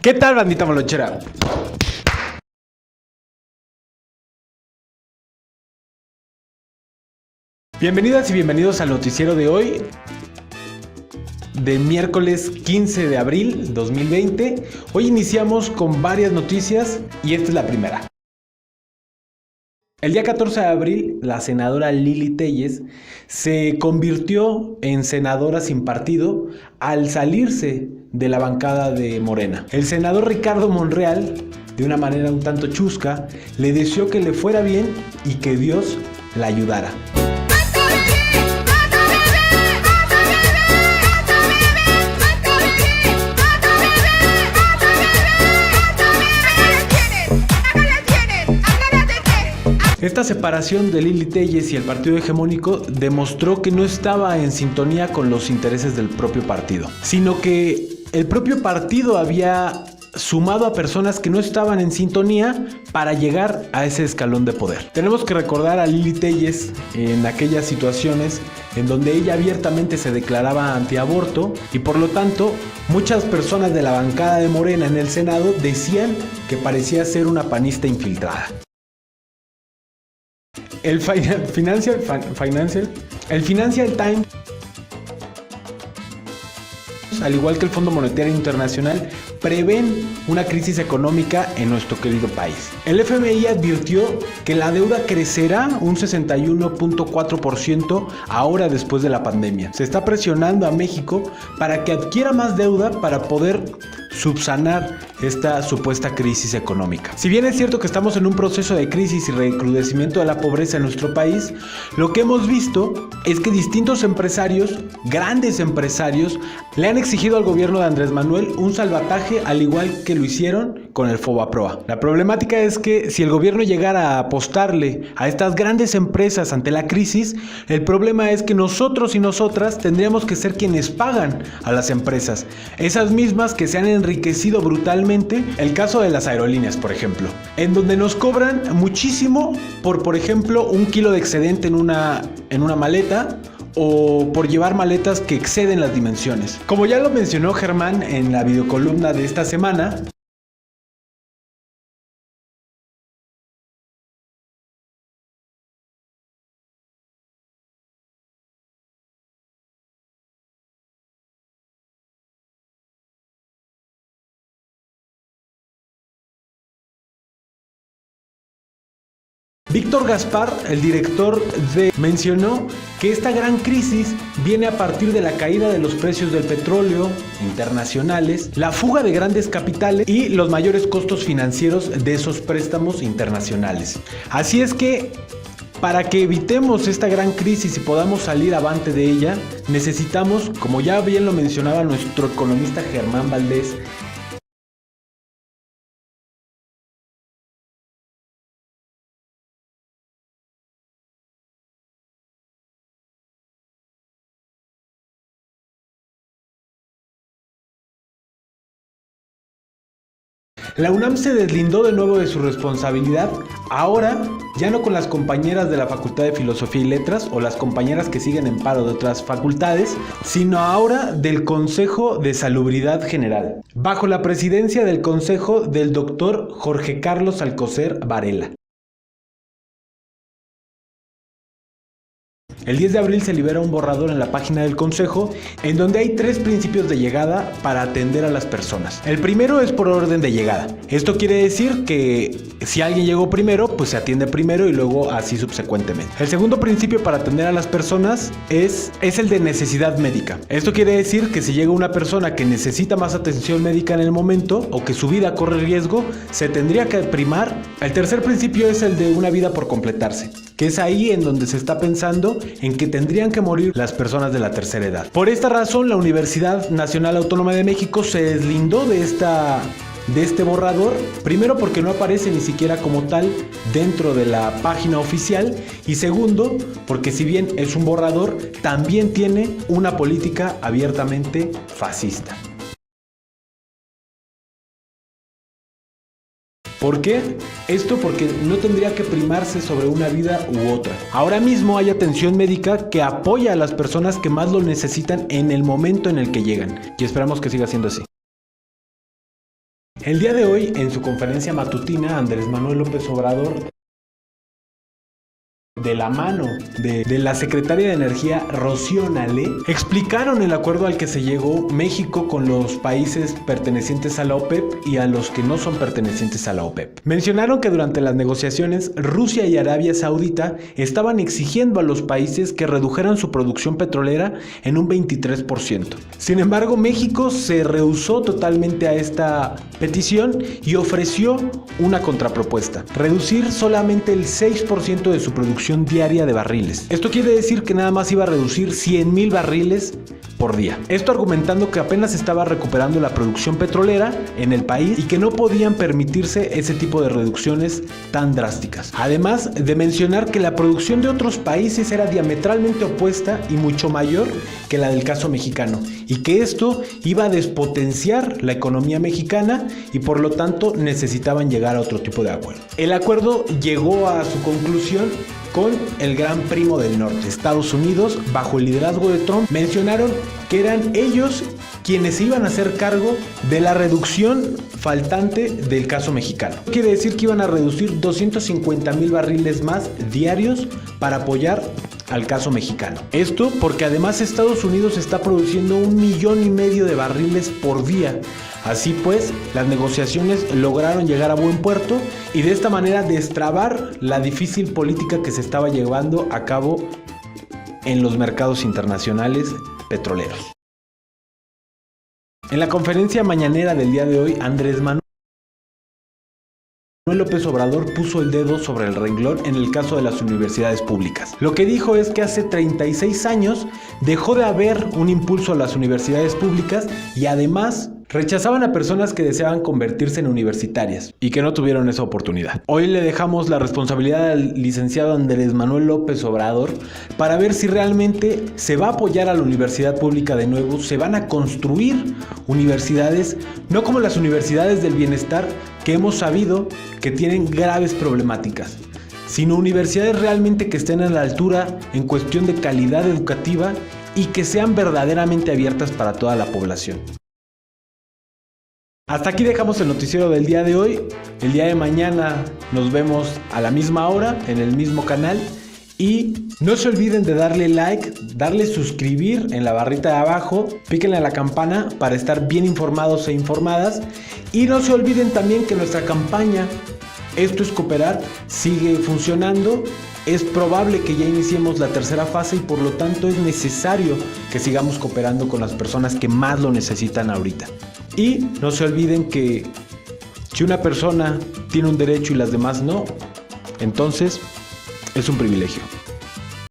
¿Qué tal, bandita molochera? Bienvenidas y bienvenidos al noticiero de hoy, de miércoles 15 de abril 2020. Hoy iniciamos con varias noticias y esta es la primera. El día 14 de abril, la senadora Lili Téllez se convirtió en senadora sin partido al salirse de la bancada de Morena. El senador Ricardo Monreal, de una manera un tanto chusca, le deseó que le fuera bien y que Dios la ayudara. Esta separación de Lili Téllez y el partido hegemónico demostró que no estaba en sintonía con los intereses del propio partido, sino que el propio partido había sumado a personas que no estaban en sintonía para llegar a ese escalón de poder. Tenemos que recordar a Lili Téllez en aquellas situaciones en donde ella abiertamente se declaraba antiaborto y por lo tanto muchas personas de la bancada de Morena en el Senado decían que parecía ser una panista infiltrada. El Financial Times, al igual que el Fondo Monetario Internacional, prevén una crisis económica en nuestro querido país. El FMI advirtió que la deuda crecerá un 61.4% ahora después de la pandemia. Se está presionando a México para que adquiera más deuda para poder subsanar esta supuesta crisis económica. Si bien es cierto que estamos en un proceso de crisis y recrudecimiento de la pobreza en nuestro país, lo que hemos visto es que distintos empresarios, grandes empresarios, le han exigido al gobierno de Andrés Manuel un salvataje al igual que lo hicieron con el Fobaproa. La problemática es que si el gobierno llegara a apostarle a estas grandes empresas ante la crisis, el problema es que nosotros y nosotras tendríamos que ser quienes pagan a las empresas, esas mismas que se han enriquecido brutalmente. El caso de las aerolíneas, por ejemplo, en donde nos cobran muchísimo por ejemplo, un kilo de excedente en una maleta o por llevar maletas que exceden las dimensiones. Como ya lo mencionó Germán en la videocolumna de esta semana, Víctor Gaspar, el director mencionó que esta gran crisis viene a partir de la caída de los precios del petróleo internacionales, la fuga de grandes capitales y los mayores costos financieros de esos préstamos internacionales. Así es que, para que evitemos esta gran crisis y podamos salir avante de ella, necesitamos, como ya bien lo mencionaba nuestro economista Germán Valdés, la UNAM se deslindó de nuevo de su responsabilidad, ahora ya no con las compañeras de la Facultad de Filosofía y Letras o las compañeras que siguen en paro de otras facultades, sino ahora del Consejo de Salubridad General, bajo la presidencia del Consejo del doctor Jorge Carlos Alcocer Varela. El 10 de abril se libera un borrador en la página del Consejo en donde hay 3 principios de llegada para atender a las personas. El primero es por orden de llegada. Esto quiere decir que si alguien llegó primero, pues se atiende primero y luego así subsecuentemente. El segundo principio para atender a las personas es el de necesidad médica. Esto quiere decir que si llega una persona que necesita más atención médica en el momento o que su vida corre riesgo, se tendría que primar. El tercer principio es el de una vida por completarse, que es ahí en donde se está pensando en que tendrían que morir las personas de la tercera edad. Por esta razón, la Universidad Nacional Autónoma de México se deslindó de este borrador, primero porque no aparece ni siquiera como tal dentro de la página oficial y segundo porque si bien es un borrador, también tiene una política abiertamente fascista. ¿Por qué? Esto porque no tendría que primarse sobre una vida u otra. Ahora mismo hay atención médica que apoya a las personas que más lo necesitan en el momento en el que llegan y esperamos que siga siendo así. El día de hoy, en su conferencia matutina, Andrés Manuel López Obrador, de la mano de la secretaria de Energía, Rocío Nale, explicaron el acuerdo al que se llegó México con los países pertenecientes a la OPEP y a los que no son pertenecientes a la OPEP. Mencionaron que durante las negociaciones, Rusia y Arabia Saudita estaban exigiendo a los países que redujeran su producción petrolera en un 23%. Sin embargo, México se rehusó totalmente a esta petición y ofreció una contrapropuesta: reducir solamente el 6% de su producción diaria de barriles. Esto quiere decir que nada más iba a reducir 100,000 barriles por día. Esto argumentando que apenas estaba recuperando la producción petrolera en el país y que no podían permitirse ese tipo de reducciones tan drásticas. Además de mencionar que la producción de otros países era diametralmente opuesta y mucho mayor que la del caso mexicano, y que esto iba a despotenciar la economía mexicana y por lo tanto necesitaban llegar a otro tipo de acuerdo. El acuerdo llegó a su conclusión con el gran primo del norte, Estados Unidos, bajo el liderazgo de Trump. Mencionaron que eran ellos quienes se iban a hacer cargo de la reducción faltante del caso mexicano. Quiere decir que iban a reducir 250,000 barriles más diarios para apoyar al caso mexicano. Esto porque además Estados Unidos está produciendo 1,5 millones de barriles por día. Así pues, las negociaciones lograron llegar a buen puerto y de esta manera destrabar la difícil política que se estaba llevando a cabo en los mercados internacionales petroleros. En la conferencia mañanera del día de hoy, Andrés Manuel López Obrador puso el dedo sobre el renglón en el caso de las universidades públicas. Lo que dijo es que hace 36 años dejó de haber un impulso a las universidades públicas y además rechazaban a personas que deseaban convertirse en universitarias y que no tuvieron esa oportunidad. Hoy le dejamos la responsabilidad al licenciado Andrés Manuel López Obrador para ver si realmente se va a apoyar a la universidad pública de nuevo, se van a construir universidades, no como las universidades del bienestar que hemos sabido que tienen graves problemáticas, sino universidades realmente que estén a la altura en cuestión de calidad educativa y que sean verdaderamente abiertas para toda la población. Hasta aquí dejamos el noticiero del día de hoy. El día de mañana nos vemos a la misma hora en el mismo canal. Y no se olviden de darle like, darle suscribir en la barrita de abajo, píquenle a la campana para estar bien informados e informadas. Y no se olviden también que nuestra campaña Esto es Cooperar sigue funcionando. Es probable que ya iniciemos la tercera fase y por lo tanto es necesario que sigamos cooperando con las personas que más lo necesitan ahorita. Y no se olviden que si una persona tiene un derecho y las demás no, entonces es un privilegio.